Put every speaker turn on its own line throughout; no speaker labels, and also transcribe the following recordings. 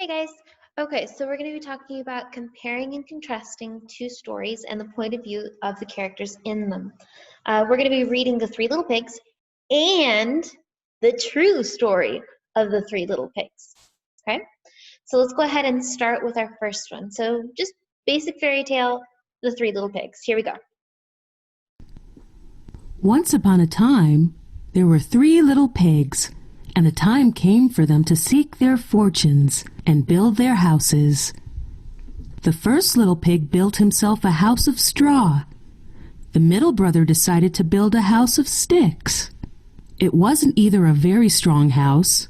Hey guys. Okay, so we're going to be talking about comparing and contrasting two stories and the point of view of the characters in them. We're going to be reading The Three Little Pigs and the true story of the Three Little Pigs. Okay, so let's go ahead and start with our first one. So just basic fairy tale, The Three Little Pigs. Here we go.
Once upon a time, there were three little pigs, and the time came for them to seek their fortunes and build their houses. The first little pig built himself a house of straw. The middle brother decided to build a house of sticks. It wasn't either a very strong house,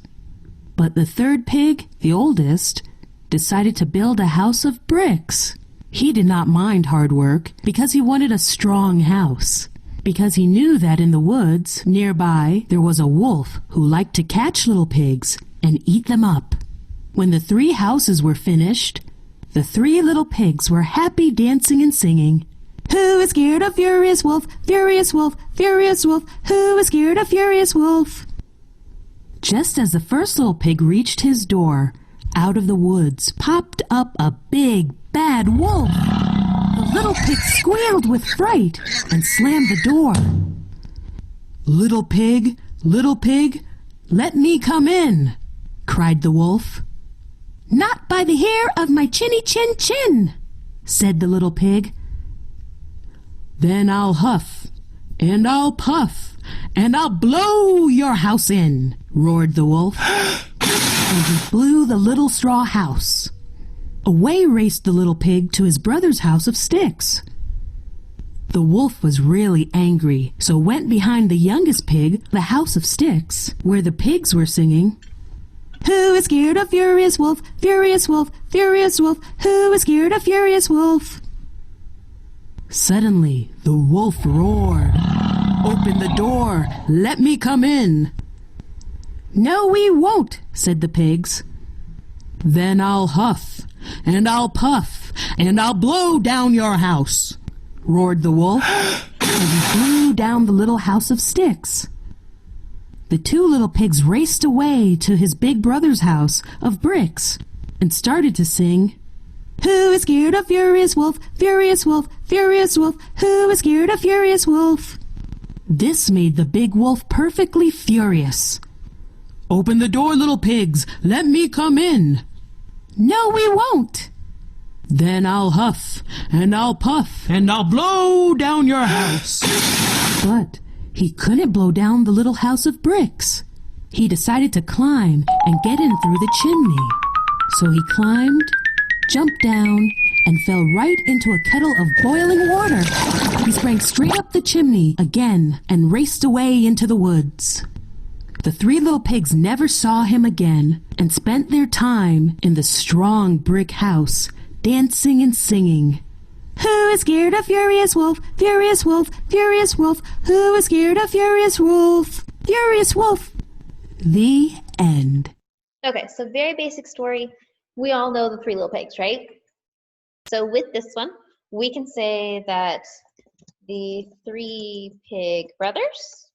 but the third pig, the oldest, decided to build a house of bricks. He did not mind hard work because he wanted a strong house. Because he knew that in the woods nearby there was a wolf who liked to catch little pigs and eat them up. When the three houses were finished, the three little pigs were happy dancing and singing. Who is scared of Furious Wolf, Furious Wolf, Furious Wolf? Who is scared of Furious Wolf? Just as the first little pig reached his door, out of the woods popped up a big, bad wolf. The little pig squealed with fright and slammed the door. Little pig, let me come in, cried the wolf. Not by the hair of my chinny chin chin, said the little pig. Then I'll huff, and I'll puff, and I'll blow your house in, roared the wolf. And he blew the little straw house. Away raced the little pig to his brother's house of sticks. The wolf was really angry, so went behind the youngest pig, the house of sticks, where the pigs were singing, Who is scared of Furious Wolf, Furious Wolf, Furious Wolf? Who is scared of Furious Wolf? Suddenly, the wolf roared, Open the door, let me come in. No, we won't, said the pigs. Then I'll huff, and I'll puff, and I'll blow down your house, roared the wolf, and he blew down the little house of sticks. The two little pigs raced away to his big brother's house of bricks and started to sing, Who is scared of Furious Wolf, Furious Wolf, Furious Wolf? Who is scared of Furious Wolf? This made the big wolf perfectly furious. Open the door, little pigs, let me come in. No, we won't. Then I'll huff, and I'll puff, and I'll blow down your house. But he couldn't blow down the little house of bricks. He decided to climb and get in through the chimney. So he climbed, jumped down, and fell right into a kettle of boiling water. He sprang straight up the chimney again and raced away into the woods. The three little pigs never saw him again and spent their time in the strong brick house, dancing and singing. Who is scared of Furious Wolf, Furious Wolf, Furious Wolf? Who is scared of Furious Wolf, Furious Wolf? The end.
Okay, so very basic story. We all know the Three Little Pigs, right? So with this one, we can say that the three pig brothers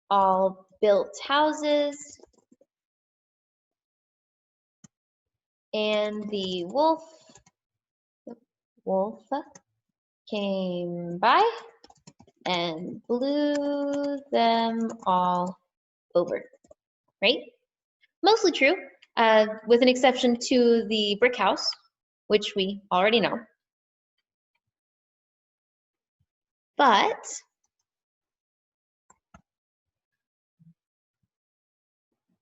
all built houses, and the wolf came by and blew them all over, right? Mostly true, with an exception to the brick house, which we already know. But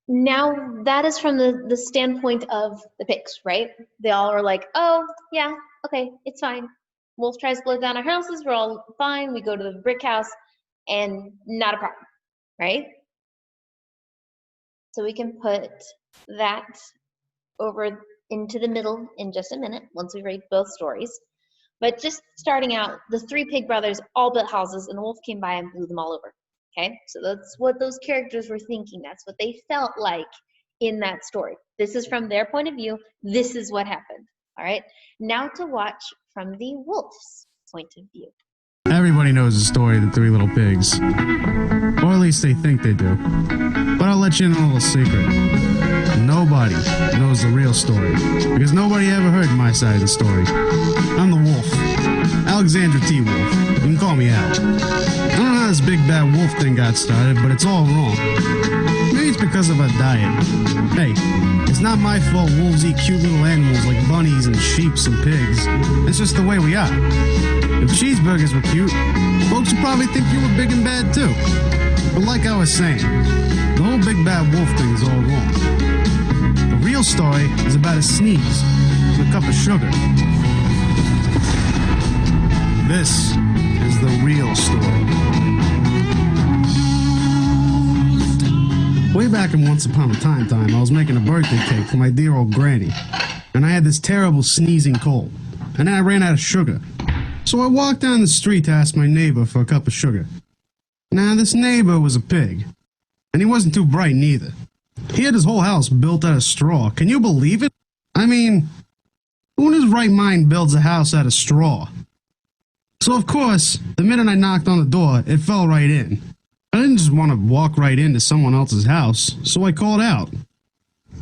now that is from the standpoint of the pigs, right? They all are like, oh, yeah, okay, it's fine. Wolf tries to blow down our houses, we're all fine. We go to the brick house and not a problem, right? So we can put that over into the middle in just a minute once we read both stories. But just starting out, the three pig brothers all built houses and the wolf came by and blew them all over. Okay, so that's what those characters were thinking. That's what they felt like in that story. This is from their point of view. This is what happened. All right, now to watch from the wolf's point of view.
Everybody knows the story of the Three Little Pigs. Or at least they think they do. But I'll let you in on a little secret. nobody knows the real story because nobody ever heard my side of the story. I'm the wolf. Alexander T. Wolf. You can call me Al. I don't know how this big bad wolf thing got started, but it's all wrong. Maybe it's because of our diet. Hey, it's not my fault wolves eat cute little animals like bunnies and sheeps and pigs. It's just the way we are. If cheeseburgers were cute, folks would probably think you were big and bad too. But like I was saying, the whole big bad wolf thing is all wrong. The real story is about a sneeze and a cup of sugar. This is the real story. Way back in Once Upon a Time, I was making a birthday cake for my dear old granny, and I had this terrible sneezing cold, and then I ran out of sugar. So I walked down the street to ask my neighbor for a cup of sugar. Now, this neighbor was a pig, and he wasn't too bright neither. He had his whole house built out of straw. Can you believe it? I mean, who in his right mind builds a house out of straw? So, of course, the minute I knocked on the door, it fell right in. I didn't just want to walk right into someone else's house, so I called out.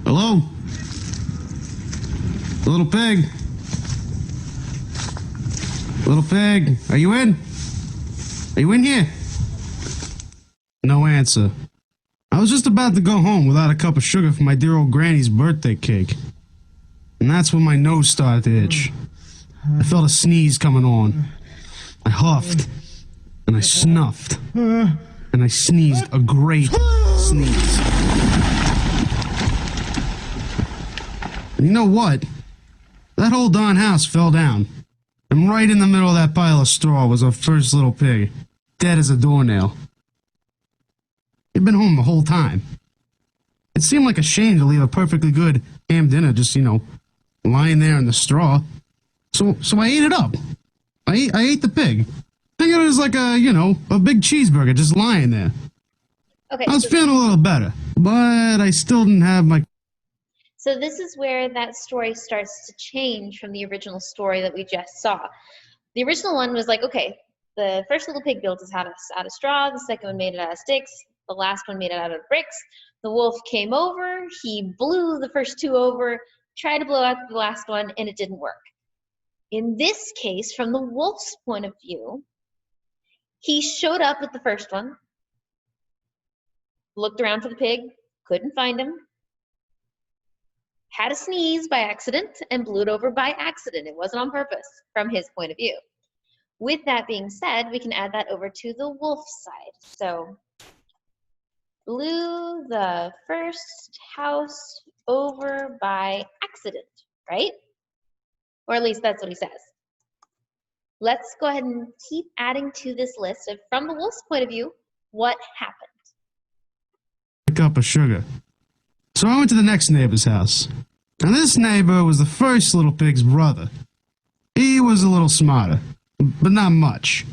Hello? Little pig? Little pig, are you in? Are you in here? No answer. I was just about to go home without a cup of sugar for my dear old granny's birthday cake. And that's when my nose started to itch. I felt a sneeze coming on. I huffed, and I snuffed, and I sneezed a great sneeze. And you know what? That whole darn house fell down. And right in the middle of that pile of straw was our first little pig, dead as a doornail. He'd been home the whole time. It seemed like a shame to leave a perfectly good ham dinner just, lying there in the straw. So I ate it up. I ate the pig. I think it was like a big cheeseburger just lying there.
Okay.
I was feeling a little better, but I still didn't have my...
So this is where that story starts to change from the original story that we just saw. The original one was like, okay, the first little pig built his house out of straw, the second one made it out of sticks, the last one made it out of bricks. The wolf came over, he blew the first two over, tried to blow out the last one, and it didn't work. In this case, from the wolf's point of view, he showed up with the first one, looked around for the pig, couldn't find him, had a sneeze by accident, and blew it over by accident. It wasn't on purpose from his point of view. With that being said, we can add that over to the wolf side. So, blew the first house over by accident, right? Or at least that's what he says. Let's go ahead and keep adding to this list of, from the wolf's point of view, what happened.
A cup of sugar. So I went to the next neighbor's house. And this neighbor was the first little pig's brother. He was a little smarter, but not much.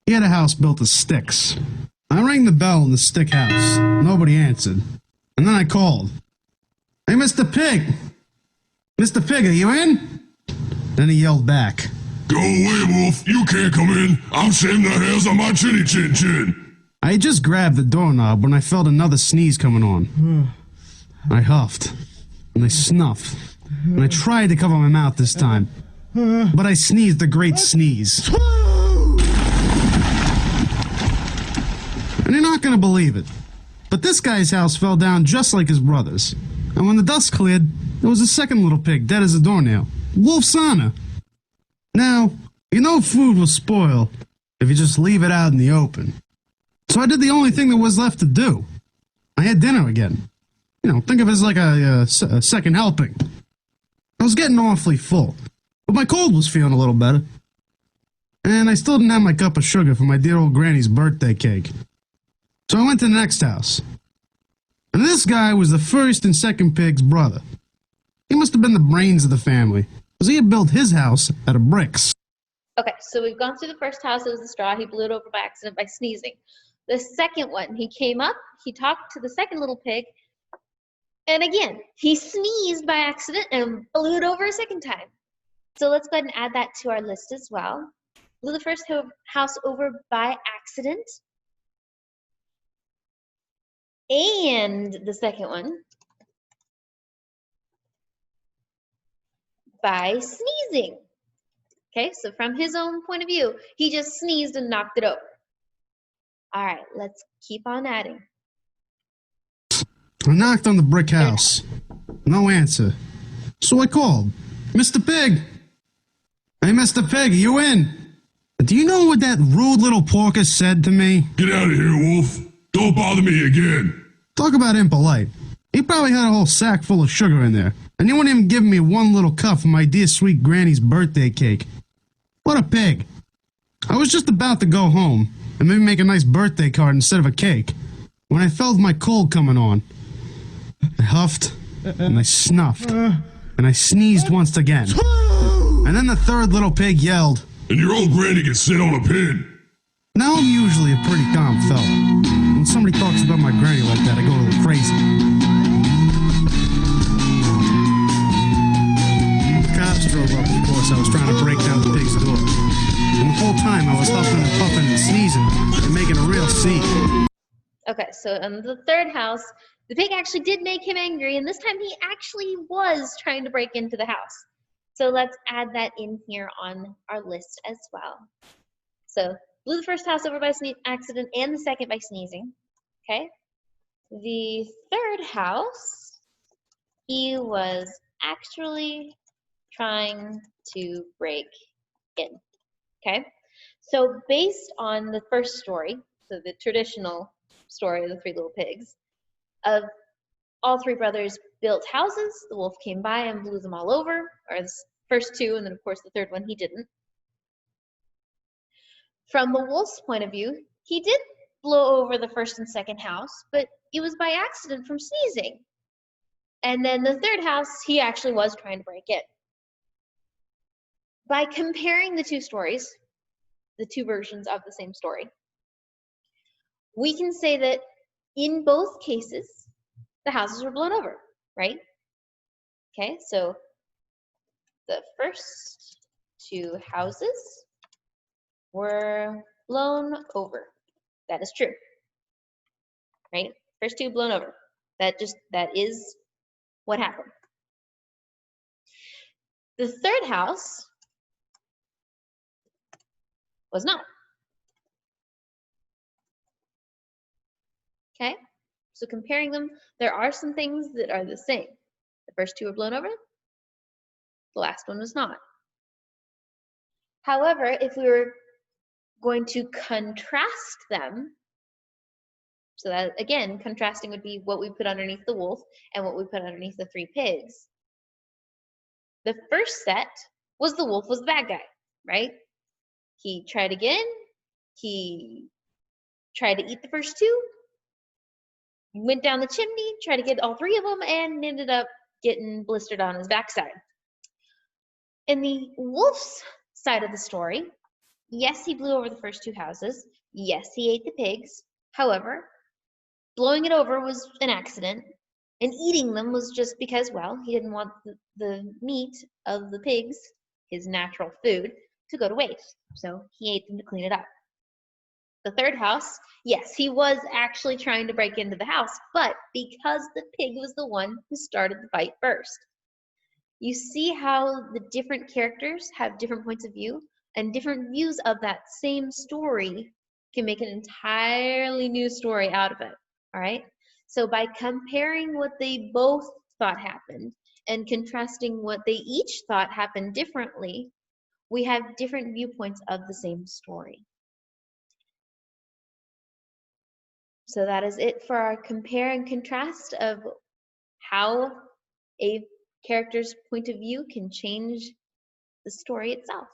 He had a house built of sticks. I rang the bell in the stick house. Nobody answered. And then I called. Hey, Mr. Pig! Mr. Pig, are you in? Then he yelled back.
Go away, Wolf. You can't come in. I'm shaving the hairs on my chinny chin chin.
I had just grabbed the doorknob when I felt another sneeze coming on. I huffed, and I snuffed, and I tried to cover my mouth this time, but I sneezed a great sneeze. And you're not going to believe it, but this guy's house fell down just like his brother's. And when the dust cleared, there was a second little pig dead as a doornail. Wolf's honor. Now, food will spoil if you just leave it out in the open. So I did the only thing that was left to do. I had dinner again. Think of it as like a second helping. I was getting awfully full, but my cold was feeling a little better. And I still didn't have my cup of sugar for my dear old granny's birthday cake. So I went to the next house. And this guy was the first and second pig's brother. He must have been the brains of the family, because he had built his house out of bricks.
Okay, so we've gone through the first house, it was the straw, he blew it over by accident by sneezing. The second one, he came up, he talked to the second little pig, and again, he sneezed by accident and blew it over a second time. So let's go ahead and add that to our list as well. Blew the first house over by accident. And the second one by sneezing. Okay, so from his own point of view, he just sneezed and knocked it over. All right, let's keep on adding.
I knocked on the brick house. No answer. So I called. Mr. Pig! Hey, Mr. Pig, are you in? Do you know what that rude little porker said to me?
Get out of here, Wolf. Don't bother me again.
Talk about impolite. He probably had a whole sack full of sugar in there, and he wouldn't even give me one little cup of my dear sweet granny's birthday cake. What a pig. I was just about to go home and maybe make a nice birthday card instead of a cake when I felt my cold coming on. I huffed, and I snuffed, and I sneezed once again. And then the third little pig yelled,
And your old granny can sit on a pin.
Now I'm usually a pretty calm fella. When somebody talks about my granny like that, I go a little crazy. The cops drove up, of course. I was trying to break down the pig's door. And the whole time I was huffing and puffing and sneezing and making a real scene.
Okay, so in the third house, the pig actually did make him angry, and this time he actually was trying to break into the house. So let's add that in here on our list as well. So blew the first house over by accident and the second by sneezing. Okay. The third house, he was actually trying to break in. Okay. So based on the first story, so the traditional story of the three little pigs, of all three brothers built houses, the wolf came by and blew them all over, or the first two, and then of course the third one he didn't. From the wolf's point of view, he did blow over the first and second house, but it was by accident from sneezing. And then the third house, he actually was trying to break in. By comparing the two stories, the two versions of the same story, we can say that in both cases, the houses were blown over, right? Okay, so the first two houses were blown over. That is true, right? First two blown over. That is what happened. The third house was not. Okay, so comparing them, there are some things that are the same. The first two were blown over, the last one was not. However, if we were going to contrast them, so that again, contrasting would be what we put underneath the wolf and what we put underneath the three pigs. The first set was the wolf was the bad guy, right? He tried again, he tried to eat the first two, went down the chimney, tried to get all three of them, and ended up getting blistered on his backside. In the wolf's side of the story, yes, he blew over the first two houses. Yes, he ate the pigs. However, blowing it over was an accident, and eating them was just because, well, he didn't want the meat of the pigs, his natural food, to go to waste. So he ate them to clean it up. The third house, yes, he was actually trying to break into the house, but because the pig was the one who started the fight first. You see how the different characters have different points of view, and different views of that same story can make an entirely new story out of it, all right? So by comparing what they both thought happened and contrasting what they each thought happened differently, we have different viewpoints of the same story. So that is it for our compare and contrast of how a character's point of view can change the story itself.